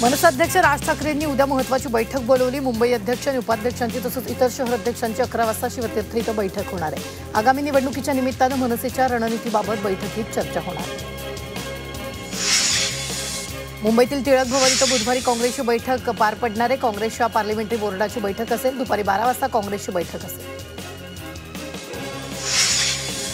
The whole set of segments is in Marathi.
मनसे अध्यक्ष राज ठाकरेंनी उद्या महत्त्वाची बैठक बोलवली। मुंबई अध्यक्ष आणि उपाध्यक्षांची तसंच इतर शहर अध्यक्षांची 11 वाजता शिवतीर्थ इथं बैठक होणार आहे। आगामी निवडणुकीच्या निमित्तानं मनसेच्या रणनीतीबाबत बैठकीत चर्चा होणार आहे। मुंबईतील टिळक भवन इथं बुधवारी काँग्रेसची बैठक पार पडणार आहे। काँग्रेसच्या पार्लमेंटरी बोर्डाची बैठक असेल। दुपारी 12 वाजता काँग्रेसची बैठक असेल।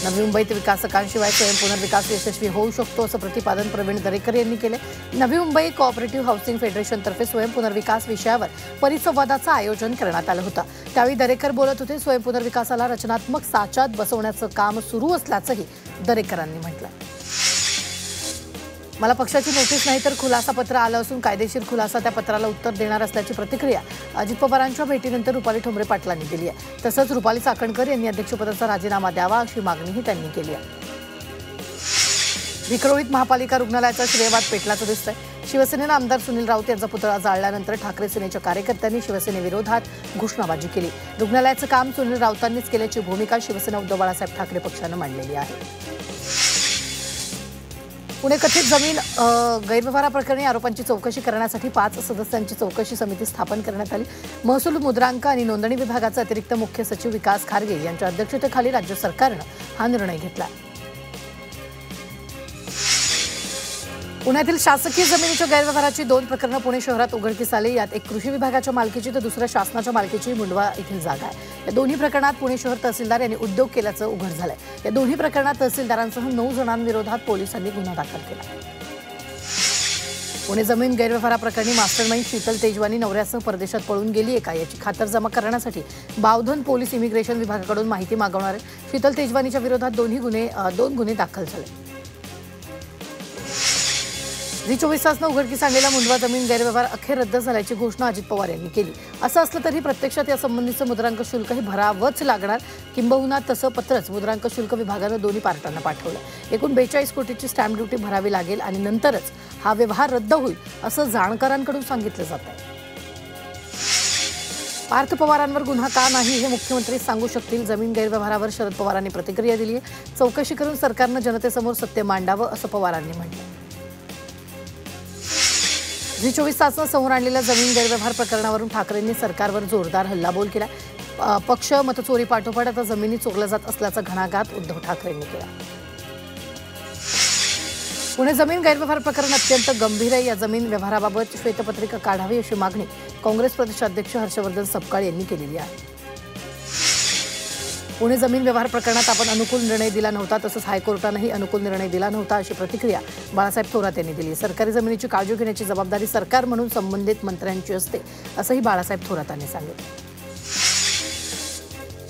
नवी मुंबईत विकासकांशिवाय स्वयंपुनर्विकास यशस्वी होऊ शकतो असं प्रतिपादन प्रवीण दरेकर यांनी केले। नवी मुंबई कोऑपरेटिव्ह हाऊसिंग फेडरेशनतर्फे स्वयंपुनर्विकास विषयावर परिसंवादाचं आयोजन करण्यात आलं होतं। त्यावेळी दरेकर बोलत होते। स्वयंपुनर्विकासाला रचनात्मक साच्यात बसवण्याचं काम सुरू असल्याचंही दरेकरांनी म्हटलं। मला पक्षाची नोटीस नाही तर खुलासा पत्र आलं असून कायदेशीर खुलासा त्या पत्राला उत्तर देणार असल्याची प्रतिक्रिया अजित पवारांच्या भेटीनंतर रुपाली ठोंबरे पाटलांनी दिली आहे। तसंच रुपाली चाकणकर यांनी अध्यक्षपदाचा राजीनामा द्यावा अशी मागणीही त्यांनी केली आहे। विक्रोळीत महापालिका रुग्णालयाचा श्रेयवाद पेटल्याचं दिसतंय। शिवसेनेनं आमदार सुनील राऊत यांचा पुतळा जाळल्यानंतर ठाकरे सेनेच्या कार्यकर्त्यांनी शिवसेनेविरोधात घोषणाबाजी केली। रुग्णालयाचं काम सुनील राऊतांनीच केल्याची भूमिका शिवसेना उद्धव बाळासाहेब ठाकरे पक्षानं मांडलेली आहे। पुणे कथित जमीन गैरव्यवहाराप्रकरणी आरोपांची चौकशी करण्यासाठी 5 सदस्यांची चौकशी समिती स्थापन करण्यात आली। महसूल मुद्रांक आणि नोंदणी विभागाचे अतिरिक्त मुख्य सचिव विकास खारगे यांच्या अध्यक्षतेखाली राज्य सरकारनं हा निर्णय घेतला। पुण्यातील शासकीय जमिनीच्या गैरव्यवहाराची 2 प्रकरणं पुणे शहरात उघडकीस आली। यात एक कृषी विभागाच्या मालकीची तर दुसऱ्या शासनाच्या मालकीची मुंडवा येथील जागा आहे। या दोन्ही प्रकरणात पुणे शहर तहसीलदार यांनी उद्योग केल्याचं उघड झालंय। या दोन्ही प्रकरणात तहसीलदारांसह 9 जणांविरोधात पोलिसांनी गुन्हा दाखल केला। पुणे जमीन गैरव्यवहाराप्रकरणी मास्टरमाइंड शीतल तेजवानी नवऱ्यासह परदेशात पळून गेली आहे का याची खातरजमा करण्यासाठी बावधन पोलीस इमिग्रेशन विभागाकडून माहिती मागवणार आहे। शीतल तेजवानीच्या विरोधात 2 गुन्हे दाखल झाले। जी 24 तासांना उघडकीस आणलेला मुंडवा जमीन गैरव्यवहार अखेर रद्द झाल्याची घोषणा अजित पवार यांनी केली। असं असलं तरी प्रत्यक्षात यासंबंधीचं मुद्रांक शुल्कही भरावंच लागणार। किंबहुना तसं पत्रच मुद्रांक शुल्क विभागानं दोन्ही पार्टांना पाठवलं। एकूण 42 कोटीची स्टॅम्प ड्युटी भरावी लागेल आणि नंतरच हा व्यवहार रद्द होईल असं जाणकारांकडून सांगितलं जात आहे। पार्थ पवारांवर गुन्हा का नाही हे मुख्यमंत्री सांगू शकतील। जमीन गैरव्यवहारावर शरद पवारांनी प्रतिक्रिया दिली आहे। चौकशी करून सरकारनं जनतेसमोर सत्य मांडावं असं पवारांनी म्हटलं। जी 24 तासांना समोर आणलेल्या जमीन गैरव्यवहार प्रकरणावरून ठाकरेंनी सरकारवर जोरदार हल्लाबोल केला। पक्ष मतचोरी पाठोपाठ आता जमिनी चोरल्या जात असल्याचा घणाघात उद्धव ठाकरेंनी केला। पुणे जमीन गैरव्यवहार प्रकरण अत्यंत गंभीर आहे। या जमीन व्यवहाराबाबत श्वेतपत्रिका काढावी अशी मागणी काँग्रेस प्रदेशाध्यक्ष हर्षवर्धन सपकाळ यांनी केलेली आहे। पुणे जमीन व्यवहार प्रकरणात आपण अनुकूल निर्णय दिला नव्हता, तसंच हायकोर्टानंही अनुकूल निर्णय दिला नव्हता अशी प्रतिक्रिया बाळासाहेब थोरात यांनी दिली। सरकारी जमिनीची काळजी घेण्याची जबाबदारी सरकार म्हणून संबंधित मंत्र्यांची असते असंही बाळासाहेब थोरातांनी सांगितलं।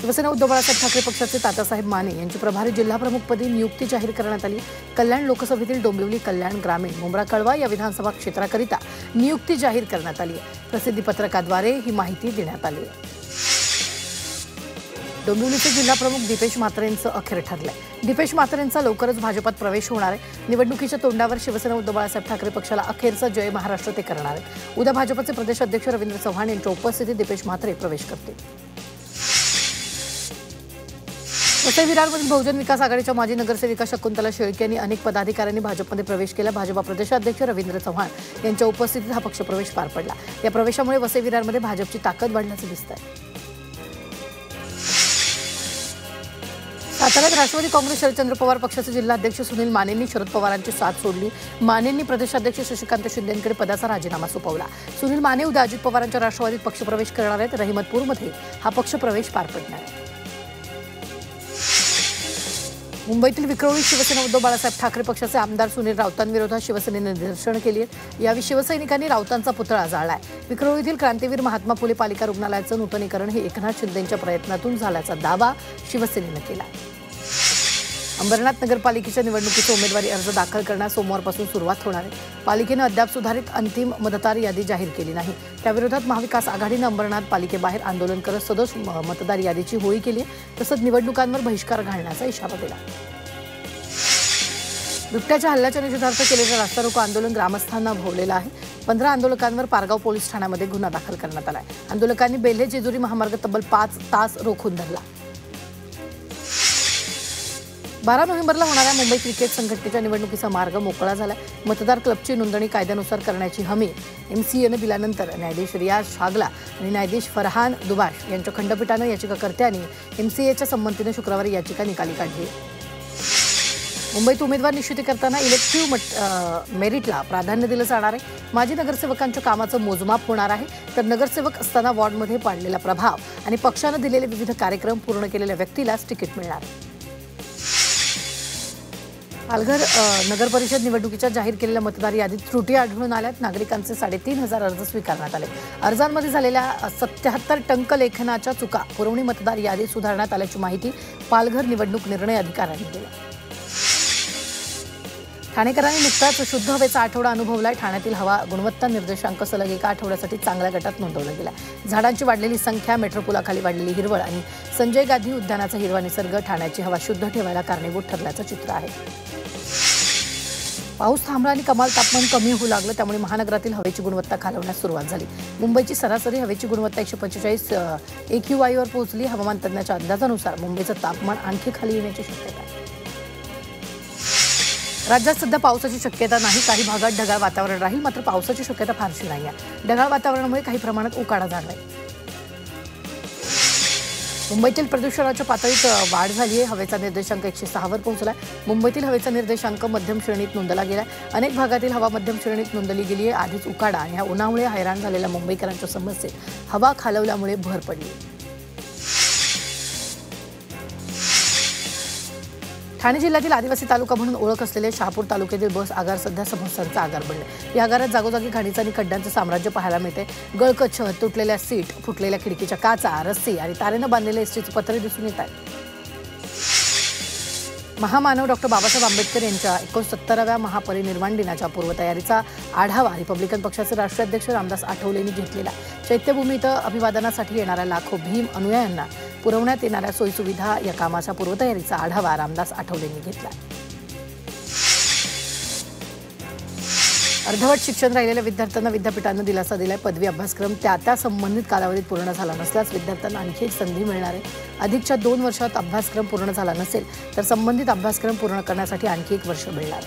शिवसेना उद्धव बाळासाहेब ठाकरे पक्षाचे तात्यासाहेब माने यांची प्रभारी जिल्हाप्रमुखपदी नियुक्ती जाहीर करण्यात आली। कल्याण लोकसभेतील डोंबिवली, कल्याण ग्रामीण, मुंब्रा कळवा या विधानसभा क्षेत्राकरिता नियुक्ती जाहीर करण्यात आली आहे। प्रसिद्धी पत्रकाद्वारे ही माहिती देण्यात आली आहे। डोंबिवलीचे जिल्हाप्रमुख दीपेश म्हात्रेंचं अखेर ठरलंय। दीपेश म्हात्रेंचा लवकरच भाजपात प्रवेश होणार आहे। निवडणुकीच्या तोंडावर शिवसेना उद्धव बाळासाहेब ठाकरे पक्षाला अखेरचा जय महाराष्ट्र ते करणार आहेत। उद्या भाजपचे प्रदेश अध्यक्ष रवींद्र चव्हाण यांच्या उपस्थितीत दीपेश म्हात्रे प्रवेश करतील। वसई विरारमधील बहुजन विकास आघाडीच्या माजी नगरसेविका शकुंतला शेळके यांनी अनेक पदाधिकाऱ्यांनी भाजपमध्ये प्रवेश केला। भाजपा प्रदेशाध्यक्ष रवींद्र चव्हाण यांच्या उपस्थितीत हा पक्षप्रवेश पार पडला। या प्रवेशामुळे वसई विरारमध्ये भाजपची ताकद वाढल्याचं दिसतंय। साताऱ्यात राष्ट्रवादी काँग्रेस शरदचंद्र पवार पक्षाचे जिल्हाध्यक्ष सुनील मानेंनी शरद पवारांची साथ सोडली। मानेंनी प्रदेशाध्यक्ष शशिकांत शिंदेंकडे पदाचा राजीनामा सोपवला। सुनील माने उद्या अजित पवारांच्या राष्ट्रवादीत पक्षप्रवेश करणार आहेत। रहिमतपूरमध्ये हा पक्षप्रवेश पार पडणार आहे। मुंबईतील विक्रोळी शिवसेना उद्धव बाळासाहेब ठाकरे पक्षाचे आमदार सुनील राऊतांविरोधात शिवसेनेने निदर्शनं केली आहेत। यावेळी शिवसैनिकांनी राऊतांचा पुतळा जाळलाय। विक्रोळीतील क्रांतीवीर महात्मा फुले पालिका रुग्णालयाचं नूतनीकरण हे एकनाथ शिंदेंच्या प्रयत्नातून झाल्याचा दावा शिवसेनेनं केला। अंबरनाथ नगरपालिकेच्या निवडणुकीचे उमेदवारी अर्ज दाखल करण्यास सोमवारपासून सुरुवात होणार आहे। पालिकेनं अद्याप सुधारित अंतिम मतदार यादी जाहीर केली नाही। त्याविरोधात महाविकास आघाडीनं अंबरनाथ पालिकेबाहेर आंदोलन करत सदोष मतदार यादीची होळी केली आहे। तसंच निवडणुकांवर बहिष्कार घालण्याचा इशारा दिला। बिबट्याच्या हल्ल्याच्या निषेधार्थ केलेलं रास्ता रोको आंदोलन ग्रामस्थांना भोवलेलं आहे। 15 आंदोलकांवर पारगाव पोलीस ठाण्यामध्ये गुन्हा दाखल करण्यात आला आहे। आंदोलकांनी बेल्हे जेजुरी महामार्ग तब्बल 5 तास रोखून धरला। 12 नोव्हेंबरला होणाऱ्या मुंबई क्रिकेट संघटनेच्या निवडणुकीचा मार्ग मोकळा झाला. मतदार क्लबची नोंदणी कायद्यानुसार करण्याची हमी MCAनं दिल्यानंतर न्यायाधीश रियाज शागला आणि न्यायाधीश फरहान दुबाश यांच्या खंडपीठानं याचिकाकर्त्यांनी MCAच्या संमतीनं शुक्रवारी याचिका निकाली काढली. मुंबईत उमेदवार निश्चिती करताना इलेक्टिव्ह मेरिटला प्राधान्य दिलं जाणार आहे. माजी नगरसेवकांच्या कामाचं मोजमाप होणार आहे, तर नगरसेवक असताना वॉर्डमध्ये पाडलेला प्रभाव आणि पक्षानं दिलेले विविध कार्यक्रम पूर्ण केलेल्या व्यक्तीलाच तिकीट मिळणार आहे. पालघर नगर परिषद निवडणुकीच्या जाहीर केलेल्या मतदार यादीत त्रुटी आढळून आल्यात. नागरिकांचे 3,500 अर्ज स्वीकारण्यात आले. अर्जांमध्ये झालेल्या 77 टंकलेखनाच्या चुका पुरवणी मतदार यादीत सुधारण्यात आल्याची माहिती पालघर निवडणूक निर्णय अधिकाऱ्यांनी दिली. ठाणेकरांनी नुकताच शुद्ध हवेचा आठवडा अनुभवलाय. ठाण्यातील हवा गुणवत्ता निर्देशांक सलग एका आठवड्यासाठी चांगल्या गटात नोंदवला गेला. झाडांची वाढलेली संख्या, मेट्रो पुलाखाली वाढलेली हिरवळ आणि संजय गांधी उद्यानाचा हिरवा निसर्ग ठाण्याची हवा शुद्ध ठेवायला कारणीभूत ठरल्याचं चित्र आहे. पाऊस थांबला आणि कमाल तापमान कमी होऊ लागलं, त्यामुळे महानगरातील हवेची गुणवत्ता खालवण्यास सुरुवात झाली. मुंबईची सरासरी हवेची गुणवत्ता 145 AQI वर पोहोचली. हवामान तज्ज्ञाच्या अंदाजानुसार मुंबईचं तापमान आणखी खाली येण्याची शक्यता आहे. राज्यात सध्या पावसाची शक्यता नाही. काही भागात ढगाळ वातावरण राहील, मात्र पावसाची शक्यता फारशी नाही आहे. ढगाळ वातावरणामुळे काही प्रमाणात उकाडा जाणवेल. मुंबईतील प्रदूषणाच्या पातळीत वाढ झाली आहे. हवेचा निर्देशांक 106 वर पोहोचला. मुंबईतील हवेचा निर्देशांक मध्यम श्रेणीत नोंदला गेला. अनेक भागातील हवा मध्यम श्रेणीत नोंदली गेली आहे. आधीच उकाडा आणि या उन्हामुळे हैराण झालेल्या मुंबईकरांच्या समस्येत हवा खालवल्यामुळे भर पडली. ठाणे जिल्ह्यातील आदिवासी तालुका म्हणून ओळख असलेले शहापूर तालुक्यातील बस आगार सध्या समस्यांचा आगार बनले. या आगारात जागोजागी खाणीचं आणि खड्ड्यांचं साम्राज्य पाहायला मिळते. गळकच्छ, तुटलेल्या सीट, फुटलेल्या खिडकीच्या काचा, रस्सी आणि तारेनं बांधलेले एसटीचे पत्रे दिसून येत आहेत. महामानव डॉक्टर बाबासाहेब आंबेडकर यांच्या 69व्या महापरिनिर्वाण दिनाच्या पूर्वतयारीचा आढावा रिपब्लिकन पक्षाचे राष्ट्रीय अध्यक्ष रामदास आठवलेंनी घेतलेला. चैत्यभूमी इथं अभिवादनासाठी येणाऱ्या लाखो भीम अनुयायांना पुरवण्यात येणाऱ्या सोयीसुविधा या कामाच्या पूर्वतयारीचा आढावा रामदास आठवलेंनी घेतला. अर्धवट शिक्षण राहिलेल्या विद्यार्थ्यांना विद्यापीठानं दिलासा दिलाय. पदवी अभ्यासक्रम त्या संबंधित कालावधीत पूर्ण झाला नसल्यास विद्यार्थ्यांना आणखी एक संधी मिळणार आहे. अधिकच्या 2 वर्षात अभ्यासक्रम पूर्ण झाला नसेल तर संबंधित अभ्यासक्रम पूर्ण करण्यासाठी आणखी 1 वर्ष मिळणार.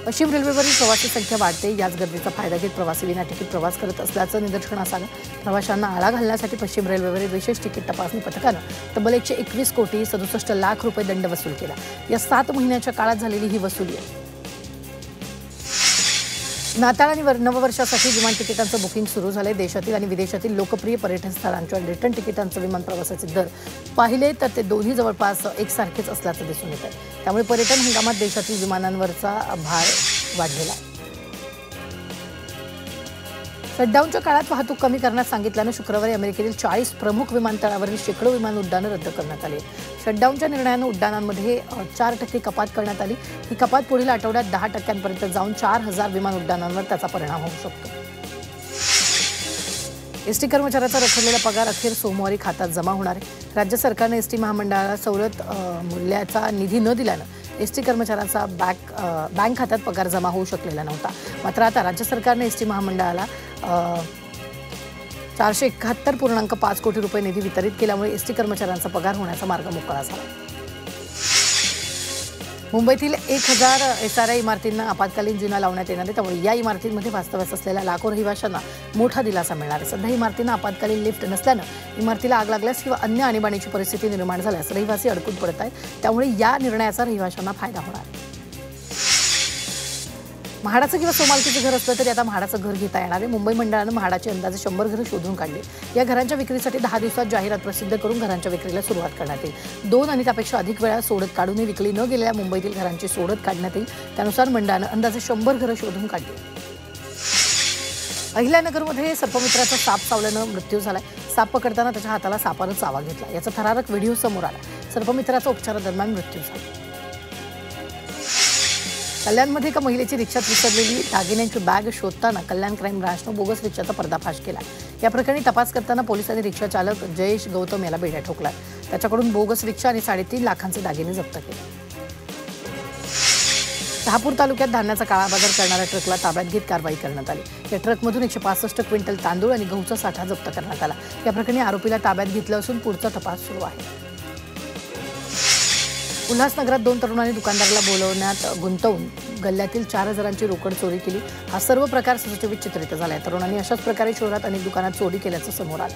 पश्चिम रेल्वेवरील प्रवासी संख्या वाढते. याच गर्दीचा फायदा घेत प्रवासी विना तिकीट प्रवास करत असल्याचं निदर्शनास आलं. प्रवाशांना आळा घालण्यासाठी पश्चिम रेल्वेवरील विशेष तिकीट तपासणी पथकानं तब्बल 121 कोटी 67 लाख रुपये दंड वसूल केला. या 7 महिन्याच्या काळात झालेली ही वसुली आहे. नाताळ आणि नववर्षासाठी विमान तिकिटांचं बुकिंग सुरू झालंय. देशातील आणि विदेशातील लोकप्रिय पर्यटन स्थळांच्या रिटर्न तिकिटांचं विमान प्रवासाचे दर पाहिले तर ते दोन्ही जवळपास एकसारखेच असल्याचं दिसून येत आहे. त्यामुळे पर्यटन हंगामात देशातील विमानांवरचा भार वाढलेला आहे. शटडाऊनच्या काळात वाहतूक कमी करण्यास सांगितल्यानं शुक्रवारी अमेरिकेतील 40 प्रमुख विमानतळावरील शेकडो विमान उड्डाणं रद्द करण्यात आली. शटडाऊनच्या निर्णयानं उड्डाणांमध्ये 4% कपात करण्यात आली. ही कपात पुढील आठवड्यात 10% जाऊन 4,000 विमान उड्डाणांवर त्याचा परिणाम होऊ शकतो. एसटी कर्मचाऱ्याचा रखडलेला पगार अखेर सोमवारी खात्यात जमा होणार आहे. राज्य सरकारने एसटी महामंडळाला सवलत मूल्याचा निधी न दिल्यानं एसटी कर्मचाऱ्यांचा बँक खात्यात पगार जमा होऊ शकलेला नव्हता. मात्र आता राज्य सरकारने एसटी महामंडळाला 471.5 कोटी रुपये निधी वितरित केल्यामुळे एसटी कर्मचाऱ्यांचा पगार होण्याचा मार्ग मोकळा झाला. मुंबईतील 1000 SRI इमारतींना आपत्कालीन जिना लावण्यात येणार आहे. त्यामुळे या इमारतींमध्ये वास्तव्यास असलेल्या लाखो रहिवाशांना मोठा दिलासा मिळणार आहे. सध्या इमारतींना आपत्कालीन लिफ्ट नसल्यानं इमारतीला आग लागल्यास किंवा अन्य आणीबाणीची परिस्थिती निर्माण झाल्यास रहिवासी अडकून पडत आहेत. त्यामुळे या निर्णयाचा रहिवाशांना फायदा होणार आहे. म्हाडाचं किंवा सोमालकीचं घर असलं तरी आता म्हाडाचं घर घेता येणार आहे. मुंबई मंडळानं म्हाडाची अंदाजे 100 घरं शोधून काढली. या घरांच्या विक्रीसाठी 10 दिवसात जाहिरात प्रसिद्ध करून घरांच्या विक्रीला सुरुवात करण्यात येईल. 2 आणि त्यापेक्षा अधिक वेळा सोडत काढूनही विकली न गेलेल्या मुंबईतील घरांची सोडत काढण्यात येईल. त्यानुसार मंडळानं अंदाजे 100 घरं शोधून काढली. अहिल्यानगरमध्ये सर्पमित्राचा साप चावल्यानं मृत्यू झालाय. साप पकडताना त्याच्या हाताला सापानं चावा घेतला. याचा थरारक व्हिडिओ समोर आला. सर्पमित्राचा उपचारादरम्यान मृत्यू झाला. कल्याणमध्ये एका महिलेची रिक्षात विसरलेली दागिन्यांची बॅग शोधताना कल्याण क्राईम ब्रांचनं बोगस रिक्षाचा पर्दाफाश केला. या प्रकरणी तपास करताना पोलिसांनी रिक्षा चालक जयेश गौतम याला बेड्या ठोकला. त्याच्याकडून बोगस रिक्षा आणि 3.5 लाखांचे दागिने जप्त केले. शहापूर तालुक्यात धान्याचा काळा बाजार करणाऱ्या ट्रकला ताब्यात घेत कारवाई करण्यात आली. या ट्रकमधून 165 क्विंटल तांदूळ आणि गहूचा साठा जप्त करण्यात आला. या प्रकरणी आरोपीला ताब्यात घेतलं असून पुढचा तपास सुरू आहे. उल्हासनगरात 2 तरुणांनी दुकानदाराला बोलवण्यात गुंतवून गल्ल्यातील 4,000ची रोकड चोरी केली। हा सर्व प्रकार सीसीटीव्हीत चित्रित झालाय। तरुणांनी अशाच प्रकारे शहरात अनेक दुकानात चोरी केल्याचं समोर आलं।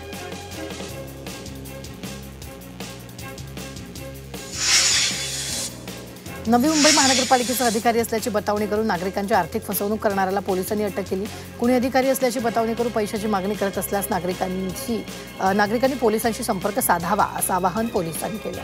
नवी मुंबई महानगरपालिकेचा अधिकारी असल्याची बतावणी करून नागरिकांची आर्थिक फसवणूक करणाऱ्याला पोलिसांनी अटक केली। कुणी अधिकारी असल्याची बतावणी करून पैशाची मागणी करत असल्यास नागरिकांनी पोलिसांशी संपर्क साधावा असं आवाहन पोलिसांनी केलं।